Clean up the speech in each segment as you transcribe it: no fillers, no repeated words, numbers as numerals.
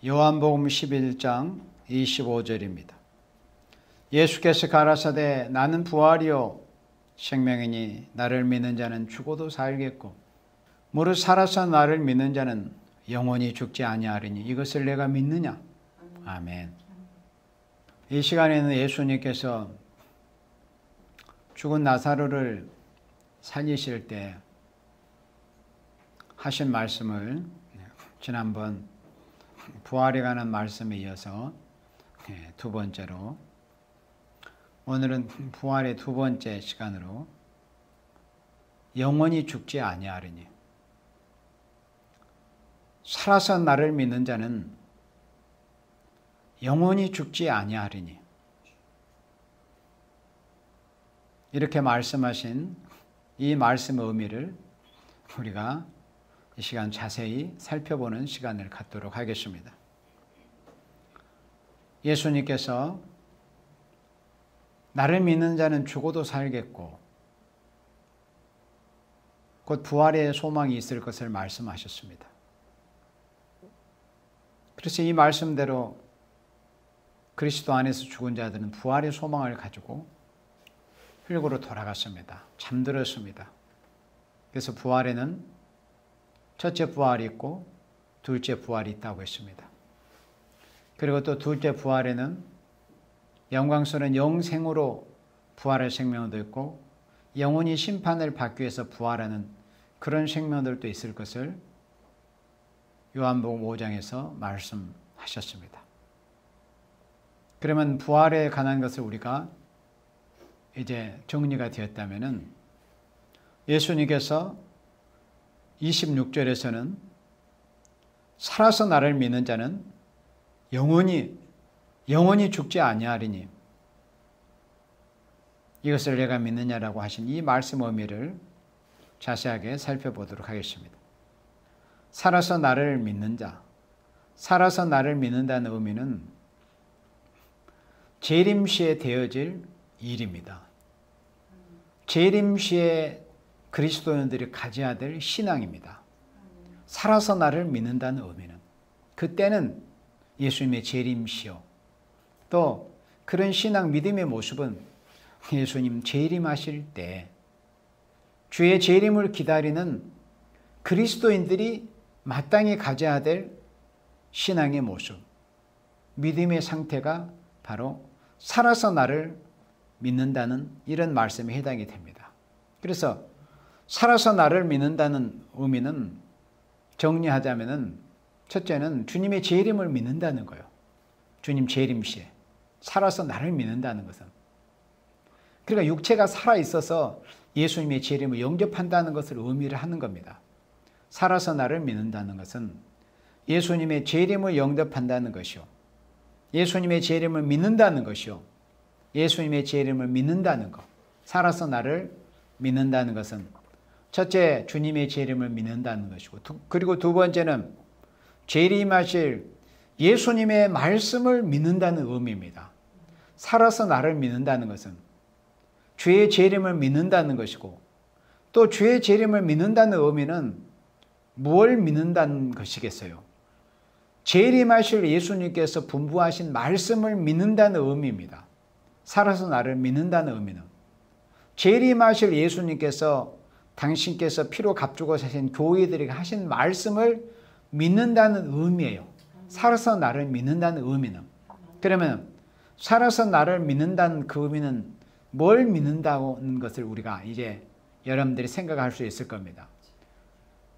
요한복음 11장 25절입니다. 예수께서 가라사대 나는 부활이요 생명이니 나를 믿는 자는 죽어도 살겠고 무릇 살아서 나를 믿는 자는 영원히 죽지 아니하리니 이것을 내가 믿느냐? 아멘. 이 시간에는 예수님께서 죽은 나사로를 살리실 때 하신 말씀을 지난번 부활에 관한 말씀에 이어서 두 번째로 오늘은 부활의 두 번째 시간으로 영원히 죽지 아니하리니 살아서 나를 믿는 자는 영원히 죽지 아니하리니 이렇게 말씀하신 이 말씀의 의미를 우리가 이 시간 자세히 살펴보는 시간을 갖도록 하겠습니다. 예수님께서 나를 믿는 자는 죽어도 살겠고 곧 부활의 소망이 있을 것을 말씀하셨습니다. 그래서 이 말씀대로 그리스도 안에서 죽은 자들은 부활의 소망을 가지고 흙으로 돌아갔습니다. 잠들었습니다. 그래서 부활에는 첫째 부활이 있고 둘째 부활이 있다고 했습니다. 그리고 또 둘째 부활에는 영광스러운 영생으로 부활의 생명도 있고 영원히 심판을 받기 위해서 부활하는 그런 생명들도 있을 것을 요한복음 5장에서 말씀하셨습니다. 그러면 부활에 관한 것을 우리가 이제 정리가 되었다면은 예수님께서 26절에서는 살아서 나를 믿는 자는 영원히 죽지 아니하리니 이것을 내가 믿느냐라고 하신 이 말씀 의미를 자세하게 살펴보도록 하겠습니다. 살아서 나를 믿는 자, 살아서 나를 믿는다는 의미는 재림시에 되어질 일입니다. 재림시에 그리스도인들이 가져야 될 신앙입니다. 살아서 나를 믿는다는 의미는 그때는 예수님의 재림시요. 또 그런 신앙 믿음의 모습은 예수님 재림하실 때 주의 재림을 기다리는 그리스도인들이 마땅히 가져야 될 신앙의 모습, 믿음의 상태가 바로 살아서 나를 믿는다는 이런 말씀에 해당이 됩니다. 그래서 살아서 나를 믿는다는 의미는 정리하자면은 첫째는 주님의 재림을 믿는다는 거예요. 주님 재림시에 살아서 나를 믿는다는 것은 그러니까 육체가 살아 있어서 예수님의 재림을 영접한다는 것을 의미를 하는 겁니다. 살아서 나를 믿는다는 것은 예수님의 재림을 영접한다는 것이요. 예수님의 재림을 믿는다는 것이요. 예수님의 재림을 믿는다는 것. 살아서 나를 믿는다는 것은 첫째 주님의 재림을 믿는다는 것이고 그리고 두 번째는 재림하실 예수님의 말씀을 믿는다는 의미입니다. 살아서 나를 믿는다는 것은 주의 재림을 믿는다는 것이고 또 주의 재림을 믿는다는 의미는 무엇을 믿는다는 것이겠어요? 재림하실 예수님께서 분부하신 말씀을 믿는다는 의미입니다. 살아서 나를 믿는다는 의미는 재림하실 예수님께서 당신께서 피로 값주고 사신 교회들에게 하신 말씀을 믿는다는 의미예요. 살아서 나를 믿는다는 의미는. 그러면 살아서 나를 믿는다는 그 의미는 뭘 믿는다는 것을 우리가 이제 여러분들이 생각할 수 있을 겁니다.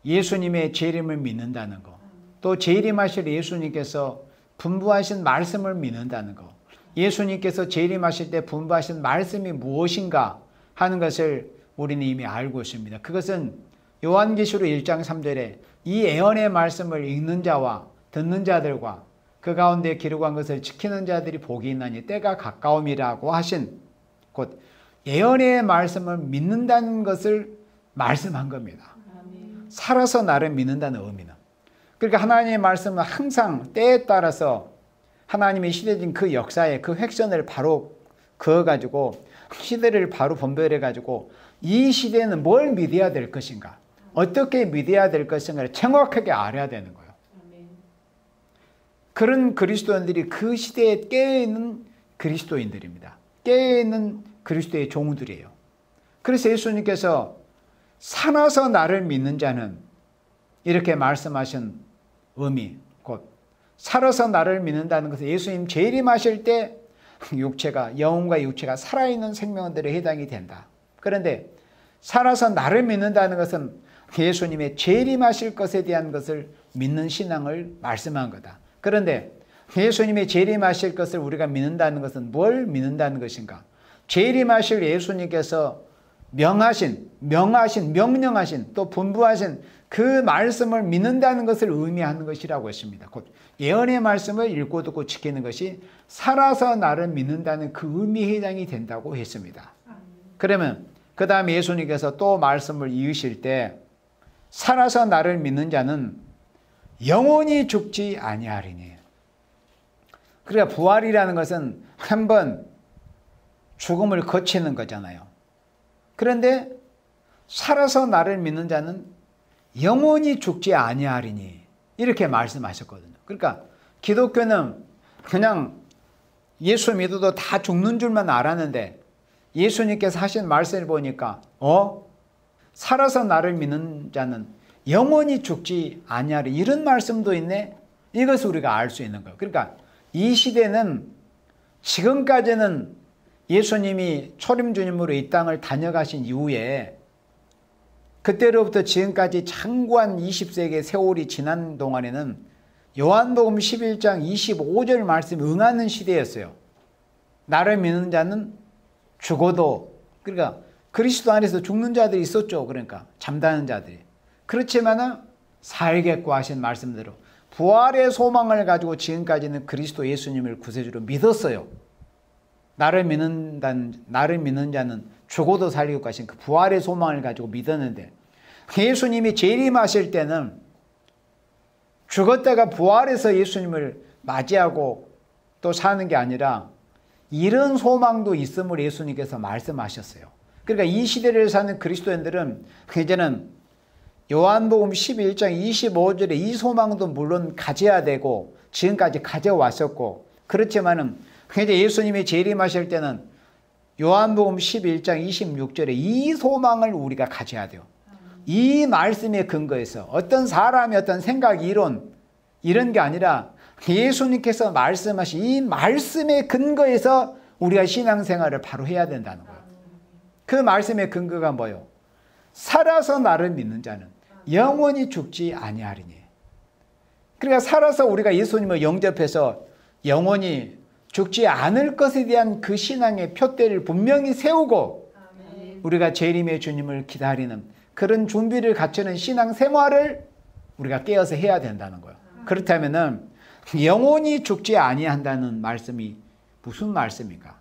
예수님의 재림을 믿는다는 것, 또 재림하실 예수님께서 분부하신 말씀을 믿는다는 것, 예수님께서 재림하실 때 분부하신 말씀이 무엇인가 하는 것을 우리는 이미 알고 있습니다. 그것은 요한계시록 1장 3절에 이 예언의 말씀을 읽는 자와 듣는 자들과 그 가운데 기록한 것을 지키는 자들이 복이 있나니 때가 가까움이라고 하신 곧 예언의 말씀을 믿는다는 것을 말씀한 겁니다. 살아서 나를 믿는다는 의미는. 그러니까 하나님의 말씀은 항상 때에 따라서 하나님이 시대진 그 역사에 그 획선을 바로 그어가지고 시대를 바로 분별해가지고 이 시대는 뭘 믿어야 될 것인가, 어떻게 믿어야 될 것인가를 정확하게 알아야 되는 거예요. 그런 그리스도인들이 그 시대에 깨어있는 그리스도인들입니다. 깨어있는 그리스도의 종들이에요. 그래서 예수님께서 살아서 나를 믿는 자는 이렇게 말씀하신 의미, 곧 살아서 나를 믿는다는 것은 예수님 재림하실 때 육체가, 영혼과 육체가 살아있는 생명들에 해당이 된다. 그런데 살아서 나를 믿는다는 것은 예수님의 재림하실 것에 대한 것을 믿는 신앙을 말씀한 거다. 그런데 예수님의 재림하실 것을 우리가 믿는다는 것은 뭘 믿는다는 것인가? 재림하실 예수님께서 명령하신 또 분부하신 그 말씀을 믿는다는 것을 의미하는 것이라고 했습니다. 곧 예언의 말씀을 읽고 듣고 지키는 것이 살아서 나를 믿는다는 그 의미에 해당이 된다고 했습니다. 그러면 그 다음에 예수님께서 또 말씀을 이으실 때 살아서 나를 믿는 자는 영원히 죽지 아니하리니. 그러니까 부활이라는 것은 한번 죽음을 거치는 거잖아요. 그런데 살아서 나를 믿는 자는 영원히 죽지 아니하리니 이렇게 말씀하셨거든요. 그러니까 기독교는 그냥 예수 믿어도 다 죽는 줄만 알았는데 예수님께서 하신 말씀을 보니까 살아서 나를 믿는 자는 영원히 죽지 아니하리, 이런 말씀도 있네. 이것을 우리가 알 수 있는 거예요. 그러니까 이 시대는 지금까지는 예수님이 초림주님으로 이 땅을 다녀가신 이후에 그때로부터 지금까지 장구한 20세기의 세월이 지난 동안에는 요한복음 11장 25절 말씀에 응하는 시대였어요. 나를 믿는 자는 죽어도, 그러니까 그리스도 안에서 죽는 자들이 있었죠. 그러니까 잠자는 자들이. 그렇지만 살겠고 하신 말씀대로 부활의 소망을 가지고 지금까지는 그리스도 예수님을 구세주로 믿었어요. 나를 믿는 자는 죽어도 살리고 하신 그 부활의 소망을 가지고 믿었는데 예수님이 재림하실 때는 죽었다가 부활해서 예수님을 맞이하고 또 사는 게 아니라 이런 소망도 있음을 예수님께서 말씀하셨어요. 그러니까 이 시대를 사는 그리스도인들은 이제는 요한복음 11장 25절에 이 소망도 물론 가져야 되고 지금까지 가져왔었고, 그렇지만은 이제 예수님이 재림하실 때는 요한복음 11장 26절에 이 소망을 우리가 가져야 돼요. 이 말씀에 근거해서 어떤 사람의 어떤 생각, 이론 이런 게 아니라 예수님께서 말씀하신 이 말씀에 근거해서 우리가 신앙생활을 바로 해야 된다는 거예요. 그 말씀의 근거가 뭐예요? 살아서 나를 믿는 자는 영원히 죽지 아니하리니. 그러니까 살아서 우리가 예수님을 영접해서 영원히 죽지 않을 것에 대한 그 신앙의 표대를 분명히 세우고 우리가 재림의 주님을 기다리는 그런 준비를 갖추는 신앙생활을 우리가 깨어서 해야 된다는 거예요. 그렇다면은 영원히 죽지 아니한다는 말씀이 무슨 말씀인가?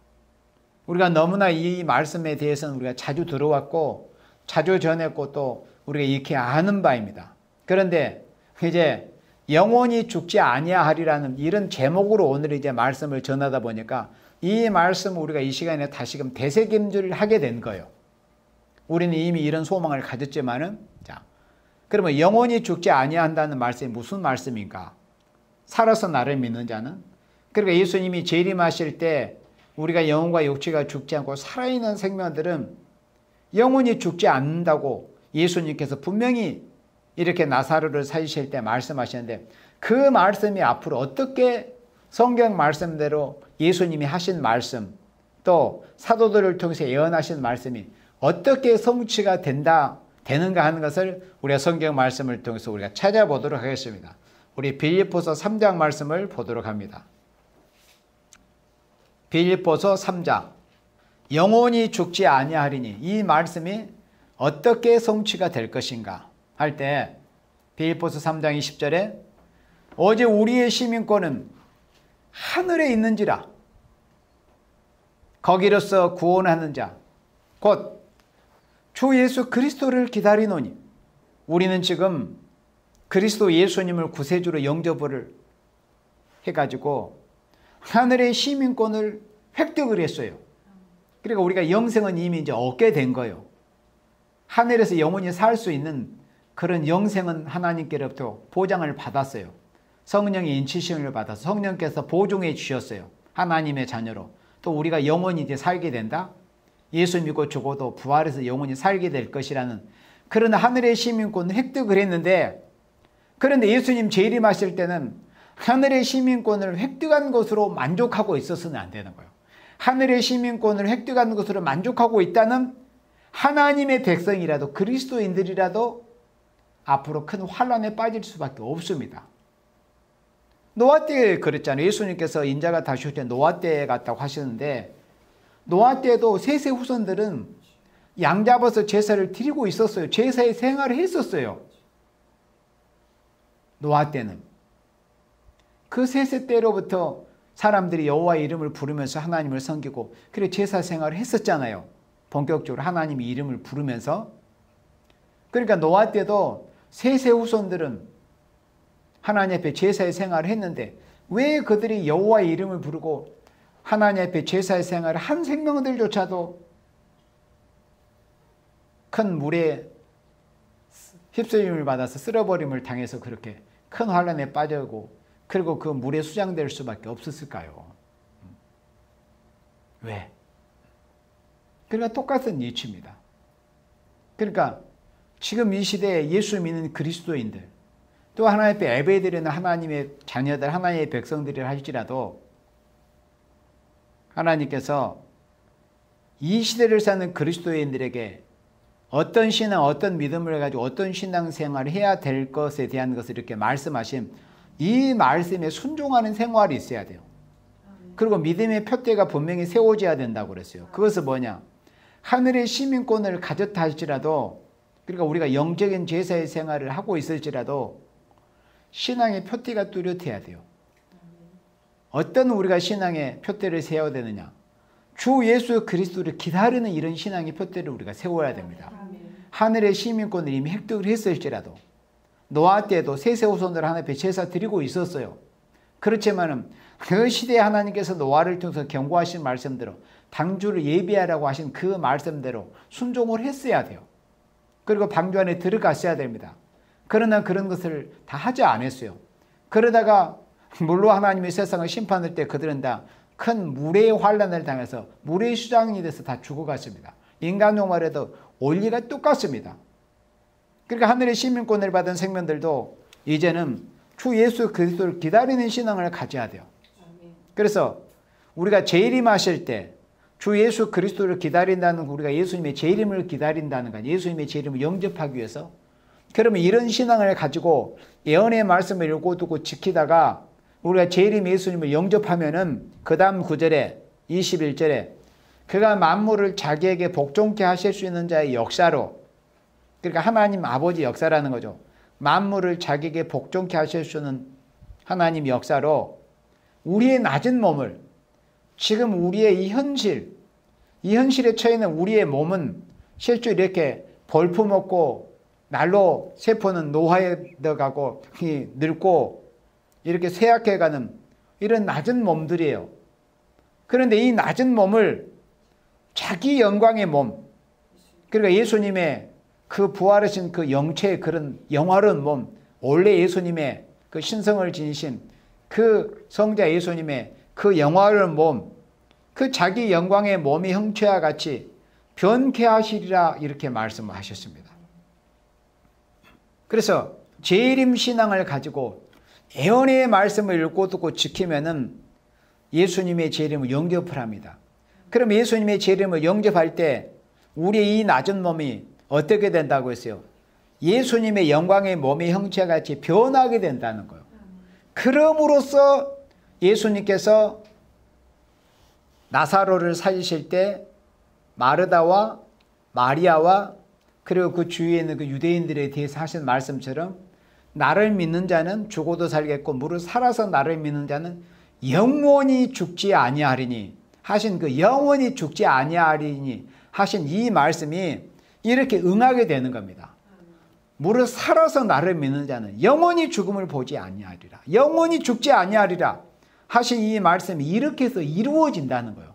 우리가 너무나 이 말씀에 대해서는 우리가 자주 들어왔고 자주 전했고 또 우리가 이렇게 아는 바입니다. 그런데 이제 영원히 죽지 아니하리라는 이런 제목으로 오늘 이제 말씀을 전하다 보니까 이 말씀을 우리가 이 시간에 다시금 되새김질을 하게 된 거예요. 우리는 이미 이런 소망을 가졌지만은, 자, 그러면 영원히 죽지 아니한다는 말씀이 무슨 말씀인가? 살아서 나를 믿는 자는, 그러니까 예수님이 재림하실 때 우리가 영혼과 육체가 죽지 않고 살아있는 생명들은 영원히 죽지 않는다고 예수님께서 분명히 이렇게 나사로를 살리실 때 말씀하시는데, 그 말씀이 앞으로 어떻게 성경 말씀대로 예수님이 하신 말씀, 또 사도들을 통해서 예언하신 말씀이 어떻게 성취가 되는가 하는 것을 우리가 성경 말씀을 통해서 우리가 찾아보도록 하겠습니다. 우리 빌립보서 3장 말씀을 보도록 합니다. 빌립보서 3장, 영원히 죽지 아니하리니, 이 말씀이 어떻게 성취가 될 것인가 할 때 빌립보서 3장 20절에 오직 우리의 시민권은 하늘에 있는지라 거기로서 구원하는 자 곧 주 예수 그리스도를 기다리노니. 우리는 지금 그리스도 예수님을 구세주로 영접을 해가지고 하늘의 시민권을 획득을 했어요. 그러니까 우리가 영생은 이미 이제 얻게 된 거예요. 하늘에서 영원히 살 수 있는 그런 영생은 하나님께로부터 보장을 받았어요. 성령의 인치심을 받아서 성령께서 보증해 주셨어요. 하나님의 자녀로. 또 우리가 영원히 이제 살게 된다. 예수 믿고 죽어도 부활해서 영원히 살게 될 것이라는 그런 하늘의 시민권을 획득을 했는데, 그런데 예수님 재림하실 때는 하늘의 시민권을 획득한 것으로 만족하고 있어서는 안 되는 거예요. 하늘의 시민권을 획득한 것으로 만족하고 있다는 하나님의 백성이라도 그리스도인들이라도 앞으로 큰 환란에 빠질 수밖에 없습니다. 노아 때 그랬잖아요. 예수님께서 인자가 다시 올 때 노아 때 같다고 하시는데, 노아 때도 셋의 후손들은 양 잡아서 제사를 드리고 있었어요. 제사의 생활을 했었어요. 노아 때는. 그 셋의 때로부터 사람들이 여호와의 이름을 부르면서 하나님을 섬기고 그래 제사 생활을 했었잖아요. 본격적으로 하나님의 이름을 부르면서. 그러니까 노아 때도 셋의 후손들은 하나님 앞에 제사의 생활을 했는데, 왜 그들이 여호와의 이름을 부르고 하나님 앞에 제사의 생활을 한 생명들조차도 큰 물에 휩쓸림을 받아서 쓸어버림을 당해서 그렇게 큰 환란에 빠지고 그리고 그 물에 수장될 수밖에 없었을까요? 왜? 그러니까 똑같은 이치입니다. 그러니까 지금 이 시대에 예수 믿는 그리스도인들, 또 하나님 앞에 예배드리는 하나님의 자녀들, 하나님의 백성들이라 할지라도 하나님께서 이 시대를 사는 그리스도인들에게 어떤 신앙, 어떤 믿음을 가지고 어떤 신앙생활을 해야 될 것에 대한 것을 이렇게 말씀하신 이 말씀에 순종하는 생활이 있어야 돼요. 그리고 믿음의 표대가 분명히 세워져야 된다고 그랬어요. 그것은 뭐냐? 하늘의 시민권을 가졌다 할지라도, 그러니까 우리가 영적인 제사의 생활을 하고 있을지라도 신앙의 표대가 뚜렷해야 돼요. 어떤 우리가 신앙의 표대를 세워야 되느냐? 주 예수 그리스도를 기다리는 이런 신앙의 표대를 우리가 세워야 됩니다. 하늘의 시민권을 이미 획득을 했을지라도, 노아 때도 셋의 후손들 하나님 앞에 제사 드리고 있었어요. 그렇지만은 그 시대에 하나님께서 노아를 통해서 경고하신 말씀대로 방주를 예비하라고 하신 그 말씀대로 순종을 했어야 돼요. 그리고 방주 안에 들어갔어야 됩니다. 그러나 그런 것을 다 하지 않았어요. 그러다가 물로 하나님의 세상을 심판할 때 그들은 다 큰 물의 환란을 당해서 물의 수장이 돼서 다 죽어갔습니다. 인간 용어라도 원리가 똑같습니다. 그러니까 하늘의 시민권을 받은 생명들도 이제는 주 예수 그리스도를 기다리는 신앙을 가져야 돼요. 그래서 우리가 재림하실 때 주 예수 그리스도를 기다린다는 거, 우리가 예수님의 재림을 기다린다는 거, 예수님의 재림을 영접하기 위해서, 그러면 이런 신앙을 가지고 예언의 말씀을 읽고 두고 지키다가 우리가 재림 예수님을 영접하면은 그 다음 9절에 21절에 그가 만물을 자기에게 복종케 하실 수 있는 자의 역사로, 그러니까 하나님 아버지 역사라는 거죠. 만물을 자기에게 복종케 하실 수 있는 하나님 역사로 우리의 낮은 몸을, 지금 우리의 이 현실에 처해 있는 우리의 몸은 실제 이렇게 볼품없고 날로 세포는 노화해가고 늙고 이렇게 쇠약해가는 이런 낮은 몸들이에요. 그런데 이 낮은 몸을 자기 영광의 몸, 그러니까 예수님의 그 부활하신 그 영체의 그런 영화로운 몸, 원래 예수님의 그 신성을 지니신 그 성자 예수님의 그 영화로운 몸, 그 자기 영광의 몸이 형체와 같이 변케 하시리라 이렇게 말씀하셨습니다. 그래서 재림 신앙을 가지고 예언의 말씀을 읽고 듣고 지키면은 예수님의 재림을 영접을 합니다. 그럼 예수님의 재림을 영접할 때 우리의 이 낮은 몸이 어떻게 된다고 했어요? 예수님의 영광의 몸의 형체와 같이 변하게 된다는 거예요. 그럼으로써 예수님께서 나사로를 살리실 때 마르다와 마리아와 그리고 그 주위에 있는 그 유대인들에 대해서 하신 말씀처럼 나를 믿는 자는 죽어도 살겠고 무릇 살아서 나를 믿는 자는 영원히 죽지 아니하리니 하신 그 영원히 죽지 아니하리니 하신 이 말씀이 이렇게 응하게 되는 겁니다. 무릇 살아서 나를 믿는 자는 영원히 죽음을 보지 아니하리라. 영원히 죽지 아니하리라 하신 이 말씀이 이렇게 해서 이루어진다는 거예요.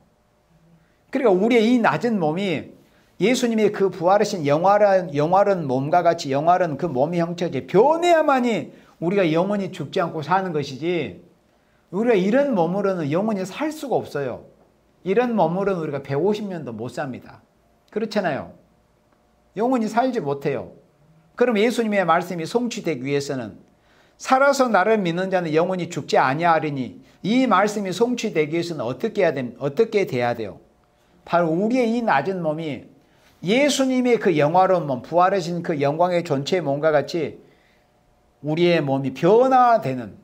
그러니까 우리의 이 낮은 몸이 예수님의 그 부활하신 영화로운 몸과 같이 영화로운 그 몸의 형체가 변해야만이 우리가 영원히 죽지 않고 사는 것이지, 우리가 이런 몸으로는 영원히 살 수가 없어요. 이런 몸으로는 우리가 150년도 못 삽니다. 그렇잖아요. 영원히 살지 못해요. 그럼 예수님의 말씀이 성취되기 위해서는 살아서 나를 믿는 자는 영원히 죽지 아니하리니, 이 말씀이 성취되기 위해서는 어떻게 돼야 돼요? 바로 우리의 이 낮은 몸이 예수님의 그 영화로운 몸, 부활하신 그 영광의 전체의 몸과 같이 우리의 몸이 변화되는,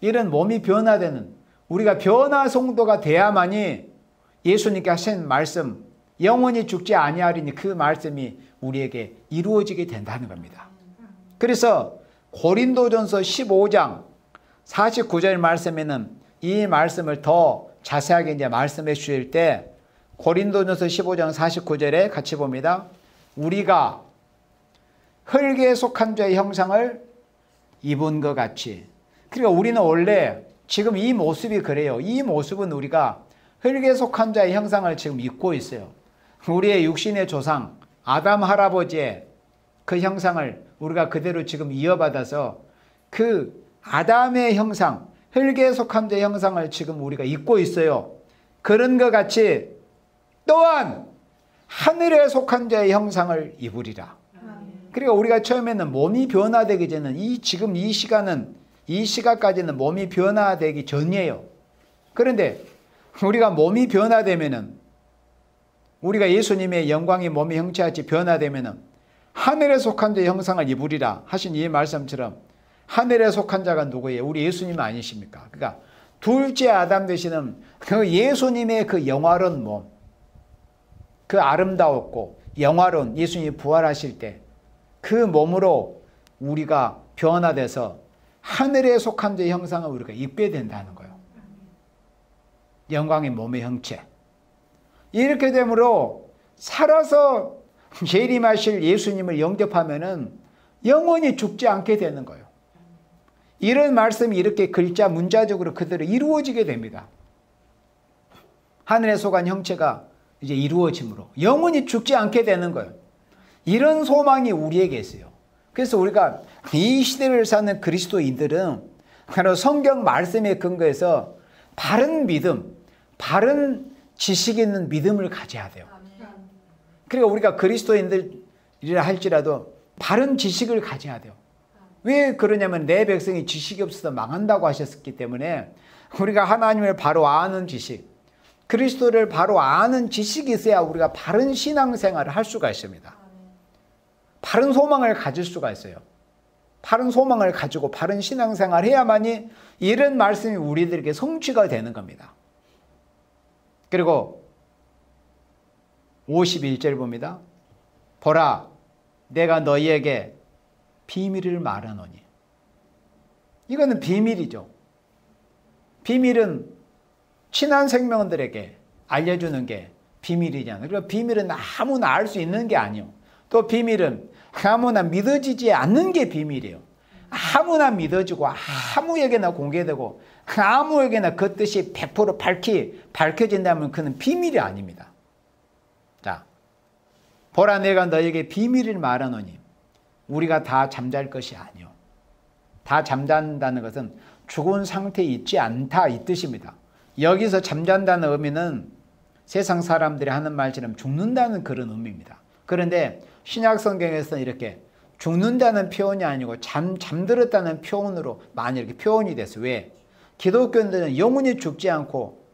이런 몸이 변화되는, 우리가 변화 성도가 돼야만이 예수님께 하신 말씀, 영원히 죽지 아니하리니, 그 말씀이 우리에게 이루어지게 된다는 겁니다. 그래서 고린도전서 15장 49절 말씀에는 이 말씀을 더 자세하게 이제 말씀해 주실 때, 고린도전서 15장 49절에 같이 봅니다. 우리가 흙에 속한 자의 형상을 입은 것 같이. 그러니까 우리는 원래 지금 이 모습이 그래요. 이 모습은 우리가 흙에 속한 자의 형상을 지금 입고 있어요. 우리의 육신의 조상 아담 할아버지의 그 형상을 우리가 그대로 지금 이어받아서 그 아담의 형상, 흙에 속한 자의 형상을 지금 우리가 입고 있어요. 그런 것 같이 또한 하늘에 속한 자의 형상을 입으리라. 그러니까 우리가 처음에는 몸이 변화되기 전은 지금 이 시각까지는 몸이 변화되기 전이에요. 그런데 우리가 몸이 변화되면은, 우리가 예수님의 영광의 몸의 형체같이 변화되면은 하늘에 속한 자의 형상을 입으리라 하신 이 말씀처럼, 하늘에 속한 자가 누구예요? 우리 예수님 아니십니까? 그러니까 둘째 아담 되시는 그 예수님의 그 영화로운 몸, 그 아름다웠고 영화로운 예수님이 부활하실 때 그 몸으로 우리가 변화돼서 하늘에 속한 자의 형상을 우리가 입게 된다는 거예요. 영광의 몸의 형체. 이렇게 되므로 살아서 재림하실 예수님을 영접하면은 영원히 죽지 않게 되는 거예요. 이런 말씀이 이렇게 글자 문자적으로 그대로 이루어지게 됩니다. 하늘에 속한 형체가 이제 이루어짐으로 영원히 죽지 않게 되는 거예요. 이런 소망이 우리에게 있어요. 그래서 우리가 이 시대를 사는 그리스도인들은 바로 성경 말씀에 근거해서 바른 믿음, 바른 지식 있는 믿음을 가져야 돼요. 그러니까 우리가 그리스도인들이라 할지라도 바른 지식을 가져야 돼요. 왜 그러냐면 내 백성이 지식이 없어서 망한다고 하셨기 때문에 우리가 하나님을 바로 아는 지식, 그리스도를 바로 아는 지식이 있어야 우리가 바른 신앙생활을 할 수가 있습니다. 바른 소망을 가질 수가 있어요. 바른 소망을 가지고 바른 신앙생활을 해야만이 이런 말씀이 우리들에게 성취가 되는 겁니다. 그리고 51절 봅니다. 보라, 내가 너희에게 비밀을 말하노니. 이거는 비밀이죠. 비밀은 친한 생명들에게 알려주는 게 비밀이잖아요. 그리고 비밀은 아무나 알 수 있는 게 아니에요. 또 비밀은 아무나 믿어지지 않는 게 비밀이에요. 아무나 믿어지고 아무에게나 공개되고 아무에게나 그 뜻이 100% 밝혀진다면 그는 비밀이 아닙니다. 자, 보라, 내가 너에게 비밀을 말하노니. 우리가 다 잠잘 것이 아니요. 다 잠잔다는 것은 죽은 상태에 있지 않다, 이 뜻입니다. 여기서 잠잔다는 의미는 세상 사람들이 하는 말처럼 죽는다는 그런 의미입니다. 그런데 신약 성경에서는 이렇게 죽는다는 표현이 아니고 잠들었다는 표현으로 많이 이렇게 표현이 됐어요. 왜? 기독교인들은 영원히 죽지 않고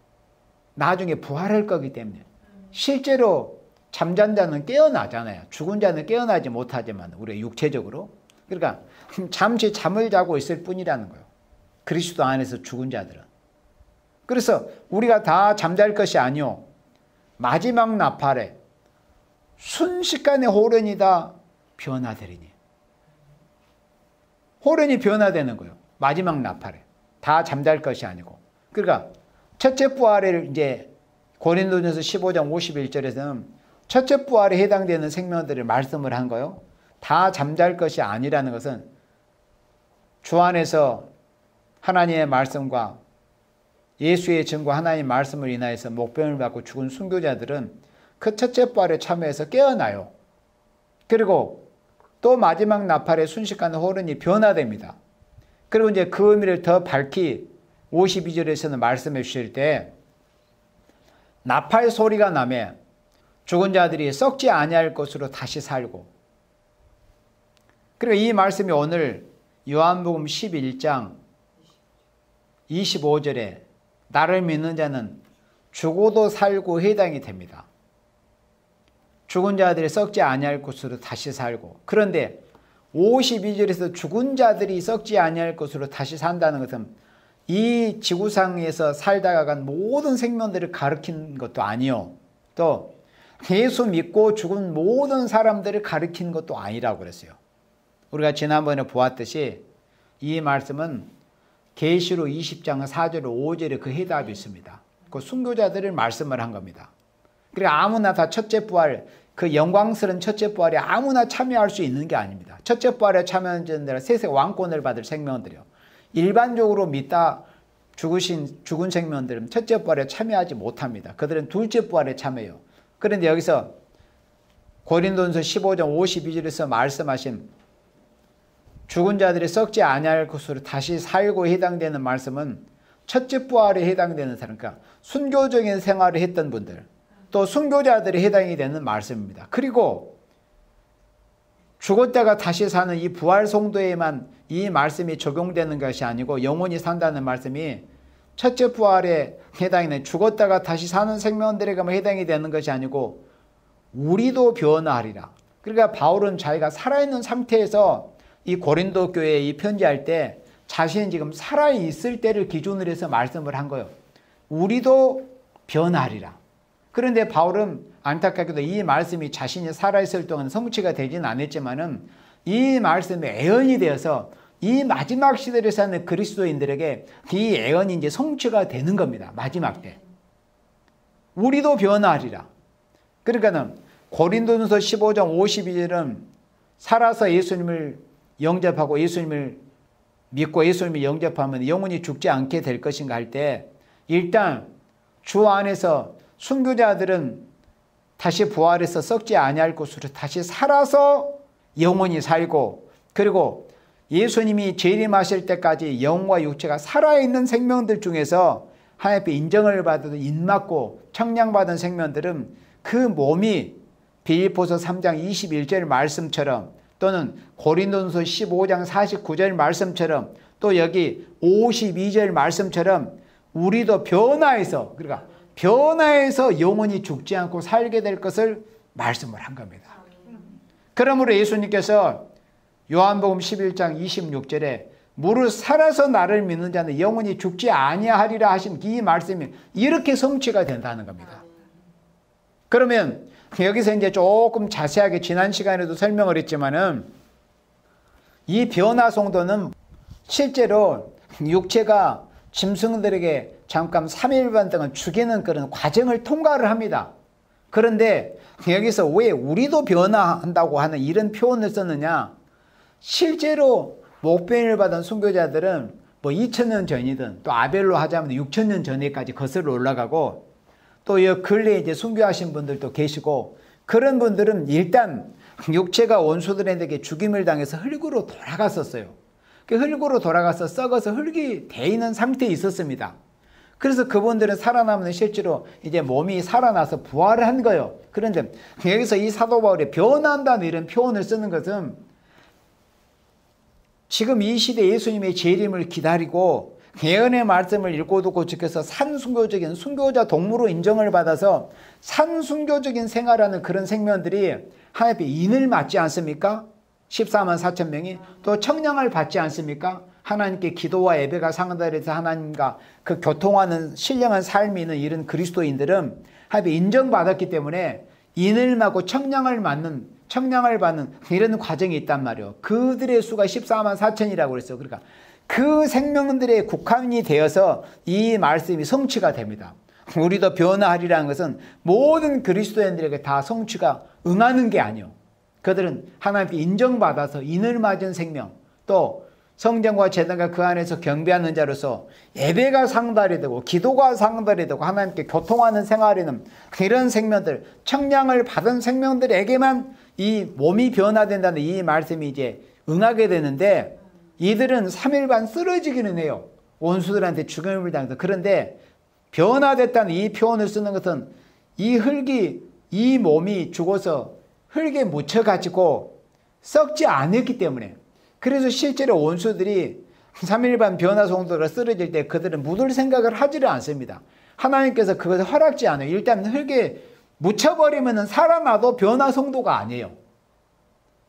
나중에 부활할 거기 때문에 실제로 잠잔 자는 깨어나잖아요. 죽은 자는 깨어나지 못하지만 우리가 육체적으로. 그러니까 잠시 잠을 자고 있을 뿐이라는 거예요. 그리스도 안에서 죽은 자들은. 그래서 우리가 다 잠잘 것이 아니요. 마지막 나팔에 순식간에 호련이 다 변화되리니. 호련이 변화되는 거예요. 마지막 나팔에. 다 잠잘 것이 아니고. 그러니까 첫째 부활을 이제 고린도전서 15장 51절에서는 첫째 부활에 해당되는 생명들을 말씀을 한 거예요. 다 잠잘 것이 아니라는 것은 주 안에서 하나님의 말씀과 예수의 증거 하나님의 말씀을 인하여서 목병을 받고 죽은 순교자들은 그 첫째 부활에 참여해서 깨어나요. 그리고 또 마지막 나팔에 순식간에 호련이 변화됩니다. 그리고 이제 그 의미를 더 밝히 52절에서는 말씀해 주실 때 나팔 소리가 나매 죽은 자들이 썩지 아니할 것으로 다시 살고, 그리고 이 말씀이 오늘 요한복음 11장 25절에 나를 믿는 자는 죽어도 살고 해당이 됩니다. 죽은 자들이 썩지 아니할 것으로 다시 살고, 그런데 52절에서 죽은 자들이 썩지 아니할 것으로 다시 산다는 것은 이 지구상에서 살다가 간 모든 생명들을 가리킨 것도 아니요, 또 예수 믿고 죽은 모든 사람들을 가리킨 것도 아니라고 그랬어요. 우리가 지난번에 보았듯이 이 말씀은 계시록 20장 4절 5절에 그 해답이 있습니다. 그 순교자들을 말씀을 한 겁니다. 그리고 아무나 다 첫째 부활, 그 영광스러운 첫째 부활에 아무나 참여할 수 있는 게 아닙니다. 첫째 부활에 참여하는 자들은 세세 왕권을 받을 생명들이요, 일반적으로 믿다 죽은 생명들은 첫째 부활에 참여하지 못합니다. 그들은 둘째 부활에 참여해요. 그런데 여기서 고린도전서 15장 52절에서 말씀하신 죽은 자들이 썩지 아니할 것으로 다시 살고 해당되는 말씀은 첫째 부활에 해당되는 사람, 그러니까 순교적인 생활을 했던 분들, 또 순교자들이 해당이 되는 말씀입니다. 그리고 죽었다가 다시 사는 이 부활 성도에만 이 말씀이 적용되는 것이 아니고 영원히 산다는 말씀이 첫째 부활에 해당이 되는 죽었다가 다시 사는 생명들에게만 해당이 되는 것이 아니고 우리도 변화하리라. 그러니까 바울은 자기가 살아있는 상태에서 이 고린도 교회에 이 편지할 때 자신이 지금 살아있을 때를 기준으로 해서 말씀을 한 거예요. 우리도 변화하리라. 그런데 바울은 안타깝게도 이 말씀이 자신이 살아있을 동안 성취가 되지는 않았지만은 이 말씀이 애언이 되어서 이 마지막 시대를 사는 그리스도인들에게 이 애언이 이제 성취가 되는 겁니다. 마지막 때. 우리도 변화하리라. 그러니까는 고린도전서 15장 52절은 살아서 예수님을 영접하고 예수님을 믿고 예수님을 영접하면 영원히 죽지 않게 될 것인가 할 때, 일단 주 안에서 순교자들은 다시 부활해서 썩지 아니할 것으로 다시 살아서 영원히 살고, 그리고 예수님이 재림하실 때까지 영과 육체가 살아있는 생명들 중에서 하나님 앞에 인정을 받아도 인맞고 청량받은 생명들은 그 몸이 빌립보서 3장 21절 말씀처럼, 또는 고린도전서 15장 49절 말씀처럼, 또 여기 52절 말씀처럼 우리도 변화해서, 그러니까 변화해서 영원히 죽지 않고 살게 될 것을 말씀을 한 겁니다. 그러므로 예수님께서 요한복음 11장 26절에 무릇 살아서 나를 믿는 자는 영원히 죽지 아니하리라 하신 이 말씀이 이렇게 성취가 된다는 겁니다. 그러면 여기서 이제 조금 자세하게 지난 시간에도 설명을 했지만은 이 변화 성도는 실제로 육체가 짐승들에게 잠깐 3일반 동안 죽이는 그런 과정을 통과를 합니다. 그런데 여기서 왜 우리도 변화한다고 하는 이런 표현을 썼느냐? 실제로 목배를 받은 순교자들은 뭐 2000년 전이든 또 아벨로 하자면 6000년 전에까지 거슬러 올라가고, 또 이 근래에 이제 순교하신 분들도 계시고, 그런 분들은 일단 육체가 원수들에게 죽임을 당해서 흙으로 돌아갔었어요. 그 흙으로 돌아가서 썩어서 흙이 돼 있는 상태에 있었습니다. 그래서 그분들은 살아남는 실제로 이제 몸이 살아나서 부활을 한 거예요. 그런데 여기서 이 사도 바울이 변한다는 이런 표현을 쓰는 것은 지금 이 시대 예수님의 재림을 기다리고 예언의 말씀을 읽고 듣고 지켜서 산순교적인 순교자 동무로 인정을 받아서 산순교적인 생활하는 그런 생명들이 하나님 앞에 인을 맞지 않습니까? 14만 4천 명이 또 청량을 받지 않습니까? 하나님께 기도와 예배가 상달해서 하나님과 그 교통하는 신령한 삶이 있는 이런 그리스도인들은 하나님께 인정받았기 때문에 인을 맞고 청량을 받는 이런 과정이 있단 말이에요. 그들의 수가 14만 4천이라고 그랬어요. 그러니까 그 생명들의 국한이 되어서 이 말씀이 성취가 됩니다. 우리도 변화하리라는 것은 모든 그리스도인들에게 다 성취가 응하는 게 아니에요. 그들은 하나님께 인정받아서 인을 맞은 생명, 또 성전과 제단과 그 안에서 경배하는 자로서 예배가 상달이 되고 기도가 상달이 되고 하나님께 교통하는 생활에는 이런 생명들, 청량을 받은 생명들에게만 이 몸이 변화된다는 이 말씀이 이제 응하게 되는데, 이들은 3일 반 쓰러지기는 해요. 원수들한테 죽임을 당해서. 그런데 변화됐다는 이 표현을 쓰는 것은 이 흙이, 이 몸이 죽어서 흙에 묻혀가지고 썩지 않았기 때문에. 그래서 실제로 원수들이 3일 반 변화 성도가 쓰러질 때 그들은 묻을 생각을 하지를 않습니다. 하나님께서 그것을 허락지 않아요. 일단 흙에 묻혀버리면 살아나도 변화 성도가 아니에요.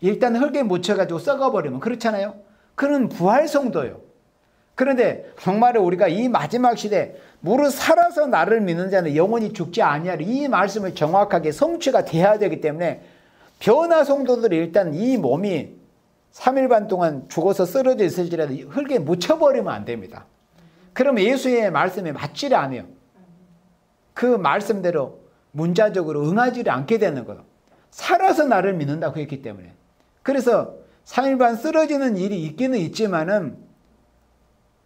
일단 흙에 묻혀가지고 썩어버리면, 그렇잖아요. 그는 부활 성도예요. 그런데 정말 우리가 이 마지막 시대 무릇 살아서 나를 믿는 자는 영원히 죽지 아니하리, 이 말씀을 정확하게 성취가 돼야 되기 때문에 변화 성도들이 일단 이 몸이 3일 반 동안 죽어서 쓰러져 있을지라도 흙에 묻혀버리면 안 됩니다. 그러면 예수의 말씀에 맞지를 않아요. 그 말씀대로 문자적으로 응하지를 않게 되는 거예요. 살아서 나를 믿는다고 했기 때문에. 그래서 3일 반 쓰러지는 일이 있기는 있지만은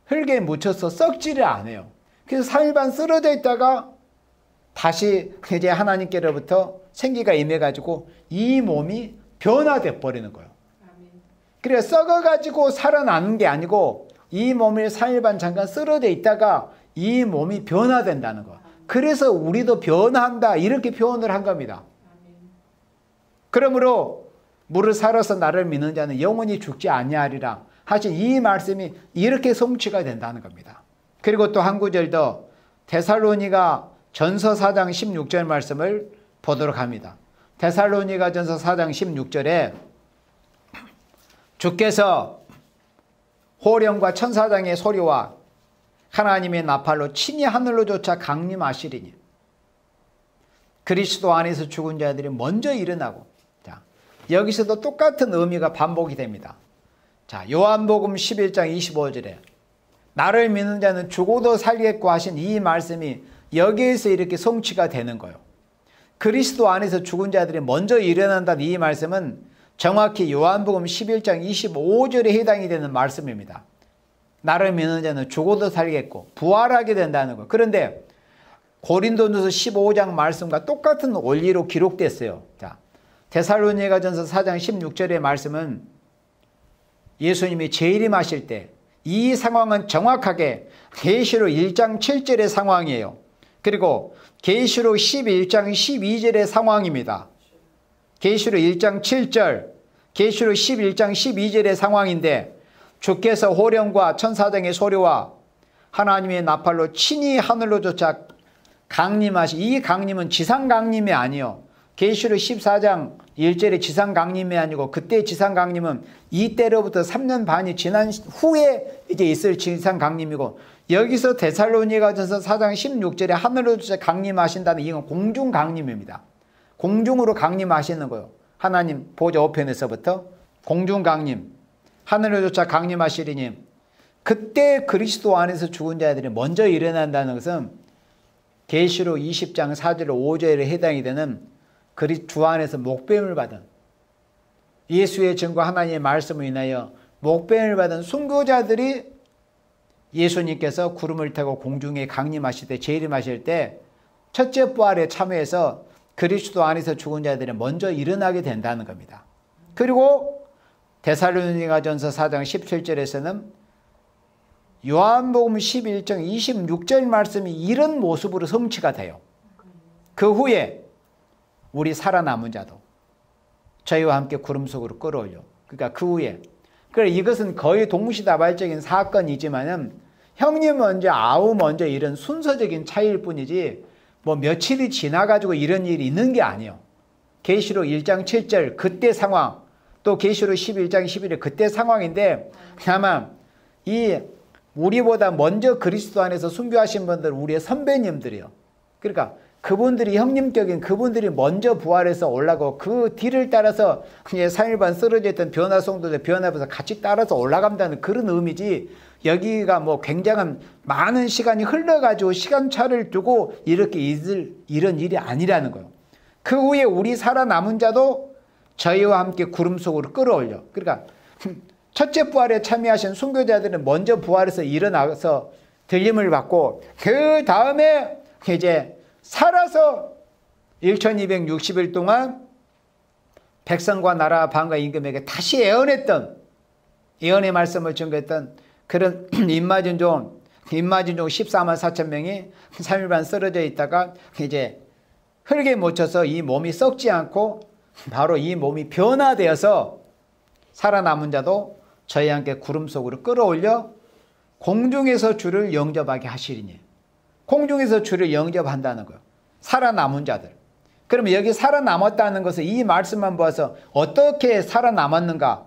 흙에 묻혀서 썩지를 않아요. 그래서 3일 반 쓰러져 있다가 다시 이제 하나님께로부터 생기가 임해가지고 이 몸이 변화돼 버리는 거예요. 그래서 썩어가지고 살아나는 게 아니고 이 몸을 3일 반 잠깐 쓰러져 있다가 이 몸이 변화된다는 거. 그래서 우리도 변화한다, 이렇게 표현을 한 겁니다. 그러므로 무릇 살아서 나를 믿는 자는 영원히 죽지 아니하리라 하신 이 말씀이 이렇게 성취가 된다는 겁니다. 그리고 또 한 구절 더 데살로니가 전서 4장 16절 말씀을 보도록 합니다. 데살로니가 전서 4장 16절에 주께서 호령과 천사장의 소리와 하나님의 나팔로 친히 하늘로 쫓아 강림하시리니 그리스도 안에서 죽은 자들이 먼저 일어나고. 자, 여기서도 똑같은 의미가 반복이 됩니다. 자, 요한복음 11장 25절에 나를 믿는 자는 죽어도 살겠고 하신 이 말씀이 여기에서 이렇게 성취가 되는 거예요. 그리스도 안에서 죽은 자들이 먼저 일어난다는 이 말씀은 정확히 요한복음 11장 25절에 해당이 되는 말씀입니다. 나를 믿는 자는 죽어도 살겠고 부활하게 된다는 거. 그런데 고린도전서 15장 말씀과 똑같은 원리로 기록됐어요. 자, 데살로니가전서 4장 16절의 말씀은 예수님이 재림하실 때 이 상황은 정확하게 계시록 1장 7절의 상황이에요. 그리고 계시록 11장 12절의 상황입니다. 계시록 1장 7절, 계시록 11장 12절의 상황인데 주께서 호령과 천사장의 소리와 하나님의 나팔로 친히 하늘로 쫓아 강림하시. 이 강림은 지상 강림이 아니요. 계시록 14장 1절의 지상 강림이 아니고 그때 지상 강림은 이때로부터 3년 반이 지난 후에 이제 있을 지상 강림이고, 여기서 데살로니가전서 4장 16절에 하늘로 쫓아 강림하신다는 이건 공중 강림입니다. 공중으로 강림하시는 거예요. 하나님 보좌 우편에서부터 공중 강림, 하늘로 쫓아 강림하시리니 그때 그리스도 안에서 죽은 자들이 먼저 일어난다는 것은 계시록 20장 4절 5절에 해당이 되는 주 안에서 목배임을 받은, 예수의 증거 하나님의 말씀을 인하여 목배임을 받은 순교자들이 예수님께서 구름을 타고 공중에 강림하실 때, 재림하실 때 첫째 부활에 참여해서 그리스도 안에서 죽은 자들이 먼저 일어나게 된다는 겁니다. 그리고 데살로니가전서 4장 17절에서는 요한복음 11장 26절 말씀이 이런 모습으로 성취가 돼요. 그 후에 우리 살아남은 자도 저희와 함께 구름 속으로 끌어올려. 그러니까 그 후에. 그러니까 이것은 거의 동시다발적인 사건이지만은 형님 먼저 아우 먼저 이런 순서적인 차이일 뿐이지 뭐 며칠이 지나가지고 이런 일이 있는 게 아니에요. 계시록 1장 7절 그때 상황, 또 계시록 11장 11절 그때 상황인데 아마 이 우리보다 먼저 그리스도 안에서 순교하신 분들은 우리의 선배님들이요. 그러니까 그분들이 형님격인 그분들이 먼저 부활해서 올라가고 그 뒤를 따라서 3일 반 쓰러져 있던 변화성도들 변화해서 같이 따라서 올라간다는 그런 의미지, 여기가 뭐 굉장한 많은 시간이 흘러가지고 시간차를 두고 이렇게 이런 일이 아니라는 거예요. 그 후에 우리 살아남은 자도 저희와 함께 구름 속으로 끌어올려. 그러니까 첫째 부활에 참여하신 순교자들은 먼저 부활해서 일어나서 들림을 받고 그 다음에 이제 살아서 1260일 동안 백성과 나라와 방과 임금에게 다시 애원했던 예언의 말씀을 증거했던 그런 임마진종 14만 4천 명이 3일 반 쓰러져 있다가 이제 흙에 묻혀서 이 몸이 썩지 않고 바로 이 몸이 변화되어서 살아남은 자도 저희와 함께 구름 속으로 끌어올려 공중에서 주를 영접하게 하시리니. 공중에서 주를 영접한다는 거예요. 살아남은 자들. 그러면 여기 살아남았다는 것은 이 말씀만 보아서 어떻게 살아남았는가,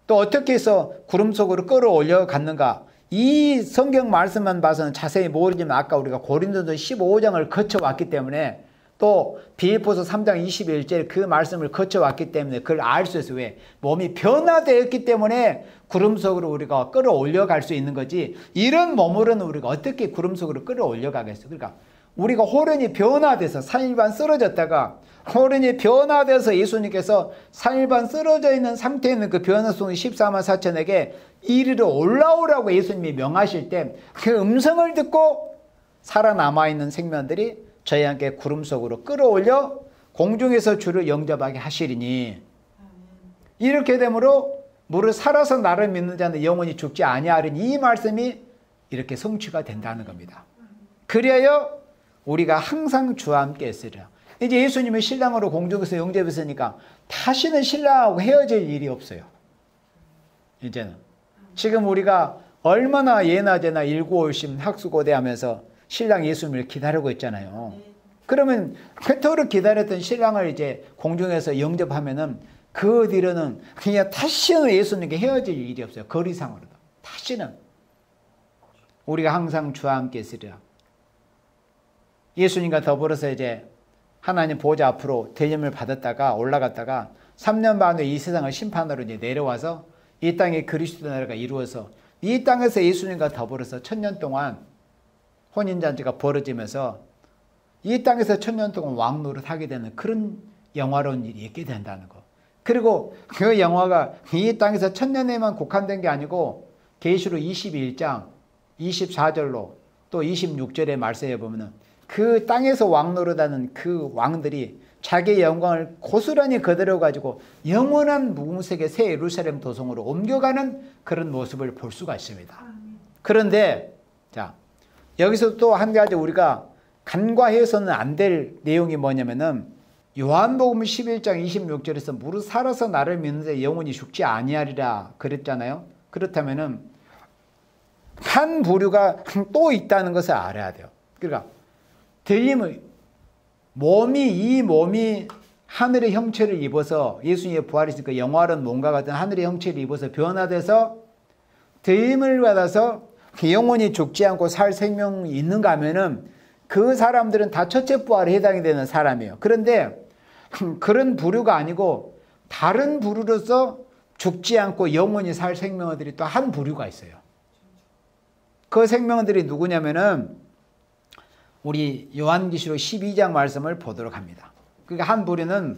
또 어떻게 해서 구름 속으로 끌어올려 갔는가, 이 성경 말씀만 봐서는 자세히 모르지만 아까 우리가 고린도서 15장을 거쳐왔기 때문에, 또 빌립보서 3장 21절 그 말씀을 거쳐왔기 때문에 그걸 알 수 있어요. 왜? 몸이 변화되었기 때문에 구름 속으로 우리가 끌어올려 갈 수 있는 거지, 이런 몸으로는 우리가 어떻게 구름 속으로 끌어올려 가겠어요. 그러니까 우리가 호련히 변화돼서 3일 반 쓰러졌다가 호련히 변화돼서 예수님께서 3일 반 쓰러져 있는 상태에 있는 그 변화송 14만 4천에게 이리로 올라오라고 예수님이 명하실 때 그 음성을 듣고 살아남아 있는 생명들이 저희와 함께 구름 속으로 끌어올려 공중에서 주를 영접하게 하시리니. 이렇게 되므로 무릇 살아서 나를 믿는 자는 영원히 죽지 아니하리니, 이 말씀이 이렇게 성취가 된다는 겁니다. 그리하여 우리가 항상 주와 함께 있으리라. 이제 예수님을 신랑으로 공중에서 영접했으니까 다시는 신랑하고 헤어질 일이 없어요. 이제는 지금 우리가 얼마나 예나 제나 일구올심 학수고대 하면서 신랑 예수님을 기다리고 있잖아요. 그러면 그토록 기다렸던 신랑을 이제 공중에서 영접하면은 그 뒤로는 그냥 다시는 예수님께 헤어질 일이 없어요. 거리상으로도. 다시는. 우리가 항상 주와 함께 있으리라. 예수님과 더불어서 이제 하나님 보좌 앞으로 대접을 받았다가 올라갔다가 3년 반 후에 이 세상을 심판으로 이제 내려와서 이 땅에 그리스도 나라가 이루어서 이 땅에서 예수님과 더불어서 1000년 동안 혼인잔치가 벌어지면서 이 땅에서 1000년 동안 왕노릇 하게 되는 그런 영화로운 일이 있게 된다는 거. 그리고 그 영화가 이 땅에서 1000년에만 국한된 게 아니고 계시록 21장 24절로 또 26절의 말씀에 보면은 그 땅에서 왕노릇하는 그 왕들이 자기의 영광을 고스란히 그대로 가지고 영원한 무궁색의 새 예루살렘 도성으로 옮겨가는 그런 모습을 볼 수가 있습니다. 그런데 자, 여기서 또 한 가지 우리가 간과해서는 안 될 내용이 뭐냐면은 요한복음 11장 26절에서 무릇 살아서 나를 믿는 자 영원히 죽지 아니하리라 그랬잖아요. 그렇다면은 한 부류가 또 있다는 것을 알아야 돼요. 그러니까 들림의 이 몸이 하늘의 형체를 입어서 예수님의 부활이니까 그 영화로운 몸과 같은 하늘의 형체를 입어서 변화돼서 들림을 받아서 영원히 죽지 않고 살 생명이 있는가 하면은 그 사람들은 다 첫째 부활에 해당이 되는 사람이에요. 그런데 그런 부류가 아니고 다른 부류로서 죽지 않고 영원히 살 생명들이 또 한 부류가 있어요. 그 생명들이 누구냐면은 우리 요한계시록 12장 말씀을 보도록 합니다. 그러니까 한 부류는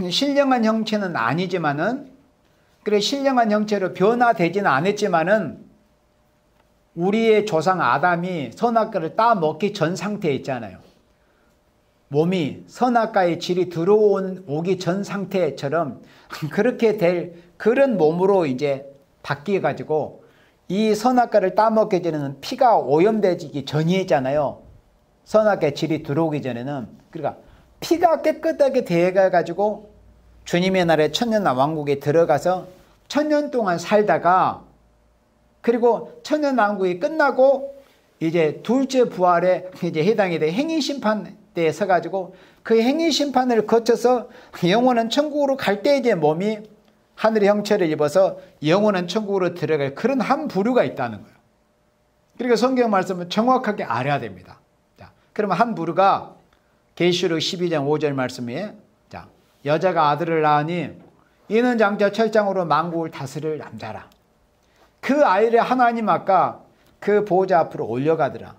신령한 형체는 아니지만은, 그래 신령한 형체로 변화되지는 않았지만은 우리의 조상 아담이 선악과를 따먹기 전 상태에 있잖아요. 몸이 선악과의 질이 들어오기 전 상태처럼 그렇게 될 그런 몸으로 이제 바뀌어가지고 이 선악과를 따먹게 되는 피가 오염되기 전이잖아요. 선악과의 질이 들어오기 전에는. 그러니까 피가 깨끗하게 되어가지고 주님의 나라의 천년 왕국에 들어가서 1000년 동안 살다가, 그리고 천년왕국이 끝나고 이제 둘째 부활에 이제 해당이 돼 행위심판 때에 서가지고 그 행위심판을 거쳐서 영원한 천국으로 갈 때 이제 몸이 하늘의 형체를 입어서 영원한 천국으로 들어갈 그런 한 부류가 있다는 거예요. 그러니까 성경 말씀을 정확하게 알아야 됩니다. 자, 그러면 한 부류가 계시록 12장 5절 말씀에 자, 여자가 아들을 낳으니 이는 장차 철장으로 만국을 다스릴 남자라. 그 아이를 하나님 아까 그 보호자 앞으로 올려가더라.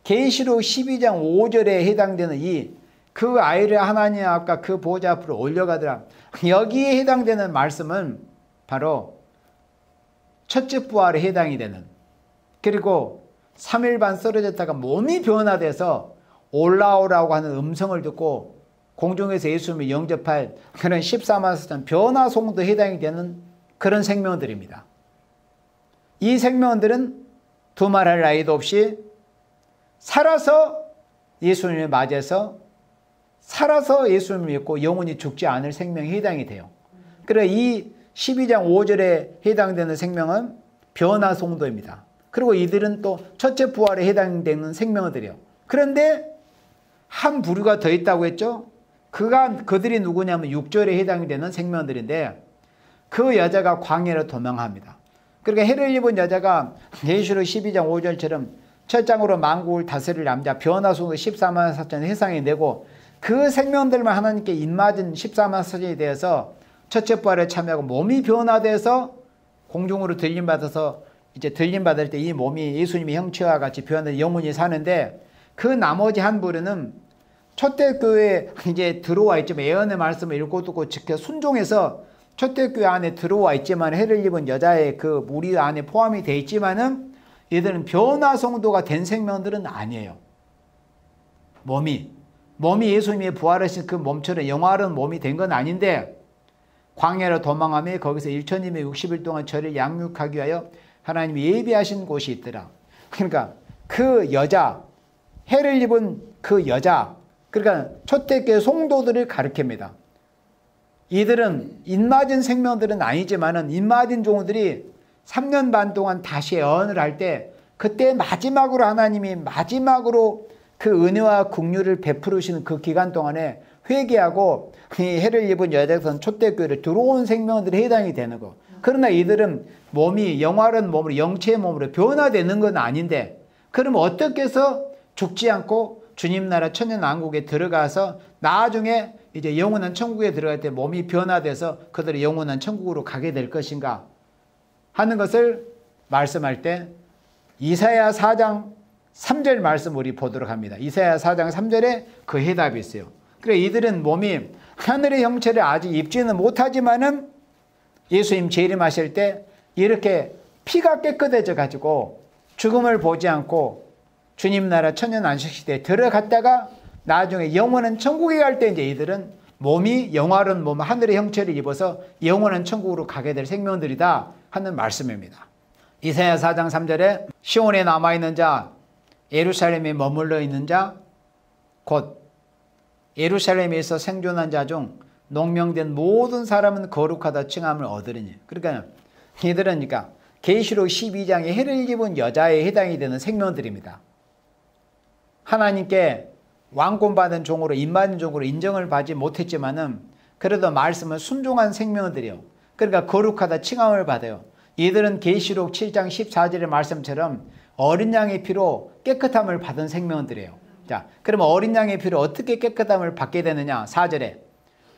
계시록 12장 5절에 해당되는 그 아이를 하나님 아까 그 보호자 앞으로 올려가더라. 여기에 해당되는 말씀은 바로 첫째 부활에 해당이 되는, 그리고 3일 반 쓰러졌다가 몸이 변화돼서 올라오라고 하는 음성을 듣고 공중에서 예수님을 영접할 그런 14만 4천 변화송도 해당이 되는 그런 생명들입니다. 이 생명들은 두말할 나위도 없이 살아서 예수님을 맞이해서 살아서 예수님을 믿고 영원히 죽지 않을 생명에 해당이 돼요. 그래서 이 12장 5절에 해당되는 생명은 변화성도입니다. 그리고 이들은 또 첫째 부활에 해당되는 생명들이에요. 그런데 한 부류가 더 있다고 했죠. 그들이 누구냐면 6절에 해당이 되는 생명들인데 그 여자가 광야로 도망합니다. 그러니까 해를 입은 여자가 계시록 12장 5절처럼 첫 장으로 만국을 다스릴 남자 변화성도 14만 4천 세상에 내고 그 생명들만 하나님께 입맞은 14만 4천이 되어서 첫째 부활에 참여하고 몸이 변화돼서 공중으로 들림받아서 이제 들림받을 때 이 몸이 예수님의 형체와 같이 변화돼 영원히 사는데 그 나머지 한 부류는 초대교회에 이제 들어와 있지만 예언의 말씀을 읽고 듣고 지켜 순종해서 초대교회 안에 들어와 있지만 해를 입은 여자의 그 무리 안에 포함이 되어 있지만은 얘들은 변화성도가 된 생명들은 아니에요. 몸이 예수님의 부활하신 그 몸처럼 영화로운 몸이 된 건 아닌데 광야로 도망하며 거기서 1260일 동안 저를 양육하기 위하여 하나님이 예비하신 곳이 있더라. 그러니까 그 여자, 해를 입은 그 여자, 그러니까 초대교회 성도들을 가리킵니다. 이들은 입맞은 생명들은 아니지만은 입맞은 종들이 3년 반 동안 다시 예언을 할 때 그때 마지막으로 하나님이 마지막으로 그 은혜와 긍휼을 베풀으시는 그 기간 동안에 회개하고 이 해를 입은 여자선 초대교회를 들어온 생명들이 해당이 되는 거. 그러나 이들은 몸이 영화로운 몸으로 영체의 몸으로 변화되는 건 아닌데 그럼 어떻게 해서 죽지 않고 주님 나라 천년왕국에 들어가서 나중에 이제 영원한 천국에 들어갈 때 몸이 변화돼서 그들이 영원한 천국으로 가게 될 것인가 하는 것을 말씀할 때 이사야 4장 3절 말씀 우리 보도록 합니다. 이사야 4장 3절에 그 해답이 있어요. 그래 이들은 몸이 하늘의 형체를 아직 입지는 못하지만은 예수님 재림하실 때 이렇게 피가 깨끗해져 가지고 죽음을 보지 않고 주님 나라 천년 안식시대에 들어갔다가 나중에 영원한 천국에 갈 때 이제 이들은 몸이 영화로운 몸 하늘의 형체를 입어서 영원한 천국으로 가게 될 생명들이다 하는 말씀입니다. 이사야 4장 3절에 시온에 남아있는 자 예루살렘에 머물러 있는 자 곧 예루살렘에서 생존한 자 중 농명된 모든 사람은 거룩하다 칭함을 얻으리니. 그러니까 이들은 그러니까 계시록 12장에 해를 입은 여자에 해당이 되는 생명들입니다. 하나님께 왕권받은 종으로 입맞은 종으로 인정을 받지 못했지만은 그래도 말씀을 순종한 생명들이요. 그러니까 거룩하다 칭함을 받아요. 이들은 계시록 7장 14절의 말씀처럼 어린 양의 피로 깨끗함을 받은 생명들이에요. 자, 그러면 어린 양의 피로 어떻게 깨끗함을 받게 되느냐? 4절에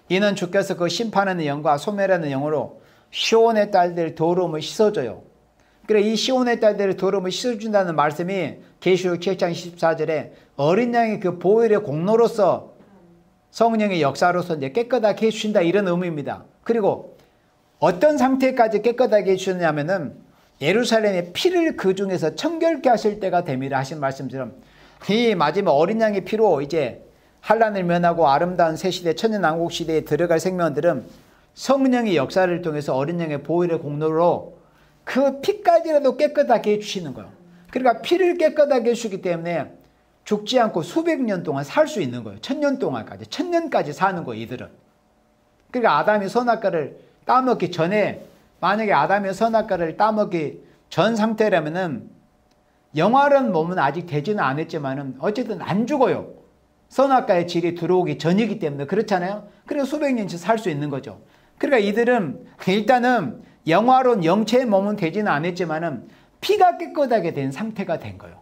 이는 주께서 그 심판하는 영과 소멸하는 영으로 시온의 딸들 더러움을 씻어줘요. 그래 이 시온의 딸들의 더러움을 씻어준다는 말씀이 계시록 7장 14절에 어린 양의 그 보혈의 공로로서 성령의 역사로서 이제 깨끗하게 해주신다 이런 의미입니다. 그리고 어떤 상태까지 깨끗하게 해주셨냐면은 예루살렘의 피를 그 중에서 청결케 하실 때가 됨이라 하신 말씀처럼 이 마지막 어린 양의 피로 이제 환난을 면하고 아름다운 새 시대 천년왕국 시대에 들어갈 생명들은 성령의 역사를 통해서 어린 양의 보혈의 공로로 그 피까지라도 깨끗하게 해주시는 거예요. 그러니까 피를 깨끗하게 해주기 때문에 죽지 않고 수백 년 동안 살 수 있는 거예요. 1000년 동안까지 1000년까지 사는 거예요. 이들은. 그러니까 아담이 선악과를 따먹기 전에 만약에 아담이 선악과를 따먹기 전 상태라면은 영화로운 몸은 아직 되지는 않았지만은 어쨌든 안 죽어요. 선악과의 질이 들어오기 전이기 때문에 그렇잖아요. 그래서 수백 년씩 살 수 있는 거죠. 그러니까 이들은 일단은 영화로운 영체의 몸은 되지는 않았지만은 피가 깨끗하게 된 상태가 된 거예요.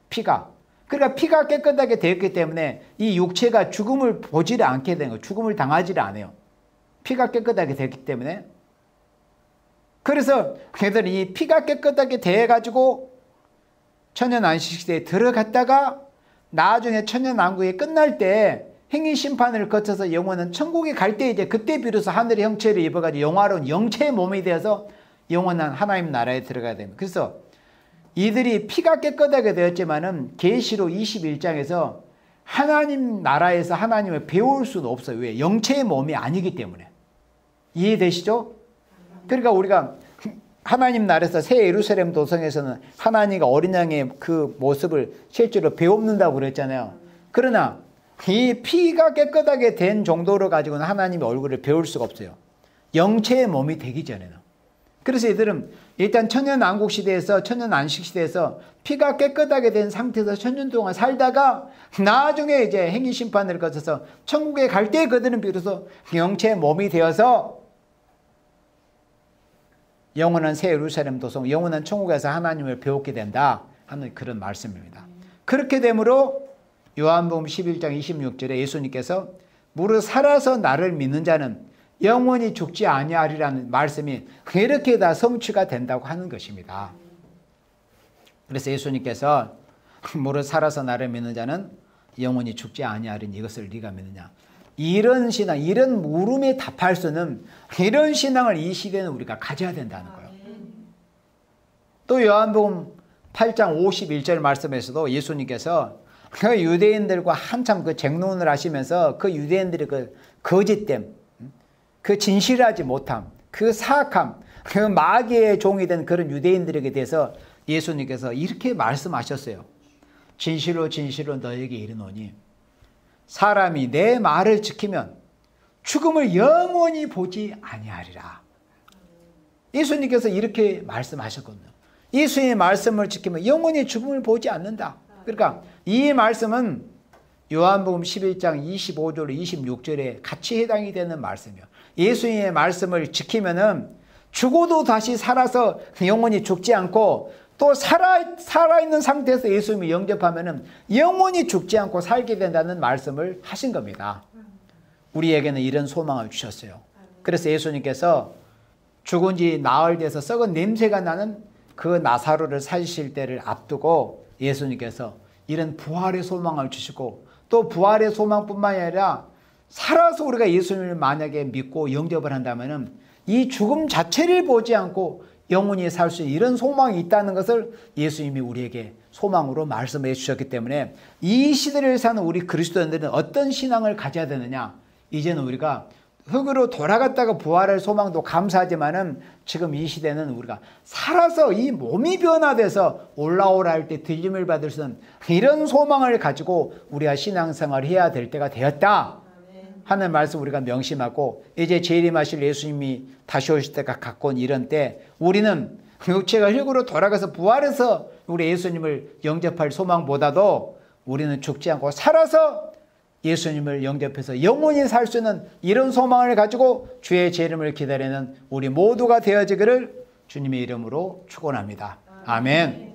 피가. 그러니까 피가 깨끗하게 되었기 때문에 이 육체가 죽음을 보지를 않게 된 거예요. 죽음을 당하지를 않아요. 피가 깨끗하게 됐기 때문에. 그래서 걔들이 이 피가 깨끗하게 돼가지고 천년 안식시대에 들어갔다가 나중에 천년왕국이 끝날 때 행위 심판을 거쳐서 영원한 천국에 갈 때 이제 그때 비로소 하늘의 형체를 입어가지고 영화로운 영체의 몸이 되어서 영원한 하나님 나라에 들어가야 됩니다. 그래서 이들이 피가 깨끗하게 되었지만은 계시록 21장에서 하나님 나라에서 하나님을 배울 수는 없어요. 왜? 영체의 몸이 아니기 때문에. 이해되시죠? 그러니까 우리가 하나님 나라에서 새 예루살렘 도성에서는 하나님과 어린 양의 그 모습을 실제로 배웁는다고 그랬잖아요. 그러나 이 피가 깨끗하게 된 정도로 가지고는 하나님의 얼굴을 배울 수가 없어요. 영체의 몸이 되기 전에는. 그래서 이들은 일단 천년왕국 시대에서, 천년안식 시대에서 피가 깨끗하게 된 상태에서 천년 동안 살다가 나중에 이제 행위심판을 거쳐서 천국에 갈 때 그들은 비로소 영체의 몸이 되어서 영원한 새 예루살렘 도성, 영원한 천국에서 하나님을 배우게 된다 하는 그런 말씀입니다. 그렇게 되므로 요한복음 11장 26절에 예수님께서 무릇 살아서 나를 믿는 자는 영원히 죽지 아니하리라는 말씀이 이렇게 다 성취가 된다고 하는 것입니다. 그래서 예수님께서 무릇 살아서 나를 믿는 자는 영원히 죽지 아니하리니 이것을 네가 믿느냐. 이런 신앙, 이런 물음에 답할 수는 이런 신앙을 이 시대는 우리가 가져야 된다는 거예요. 또 요한복음 8장 51절 말씀에서도 예수님께서 그 유대인들과 한참 그 쟁론을 하시면서 그 유대인들의 그 거짓됨, 그 진실하지 못함, 그 사악함, 그 마귀의 종이 된 그런 유대인들에게 대해서 예수님께서 이렇게 말씀하셨어요. 진실로 진실로 너에게 이르노니 사람이 내 말을 지키면 죽음을 영원히 보지 아니하리라. 예수님께서 이렇게 말씀하셨거든요. 예수님의 말씀을 지키면 영원히 죽음을 보지 않는다. 그러니까 이 말씀은 요한복음 11장 25절 26절에 같이 해당이 되는 말씀이에요. 예수님의 말씀을 지키면은 죽어도 다시 살아서 영원히 죽지 않고 또 살아있는 상태에서 예수님을 영접하면은 영원히 죽지 않고 살게 된다는 말씀을 하신 겁니다. 우리에게는 이런 소망을 주셨어요. 그래서 예수님께서 죽은 지 나흘 돼서 썩은 냄새가 나는 그 나사로를 살리실 때를 앞두고 예수님께서 이런 부활의 소망을 주시고 또 부활의 소망뿐만 아니라 살아서 우리가 예수님을 만약에 믿고 영접을 한다면은 이 죽음 자체를 보지 않고 영원히 살 수 있는 이런 소망이 있다는 것을 예수님이 우리에게 소망으로 말씀해 주셨기 때문에 이 시대를 사는 우리 그리스도인들은 어떤 신앙을 가져야 되느냐. 이제는 우리가 흙으로 돌아갔다가 부활할 소망도 감사하지만은 지금 이 시대는 우리가 살아서 이 몸이 변화돼서 올라오라 할 때 들림을 받을 수 있는 이런 소망을 가지고 우리가 신앙생활을 해야 될 때가 되었다 하는 말씀 우리가 명심하고, 이제 재림하실 예수님이 다시 오실 때가 가까운 이런 때 우리는 육체가 흙으로 돌아가서 부활해서 우리 예수님을 영접할 소망보다도 우리는 죽지 않고 살아서 예수님을 영접해서 영원히 살 수 있는 이런 소망을 가지고 주의 재림을 기다리는 우리 모두가 되어지기를 주님의 이름으로 축원합니다. 아멘.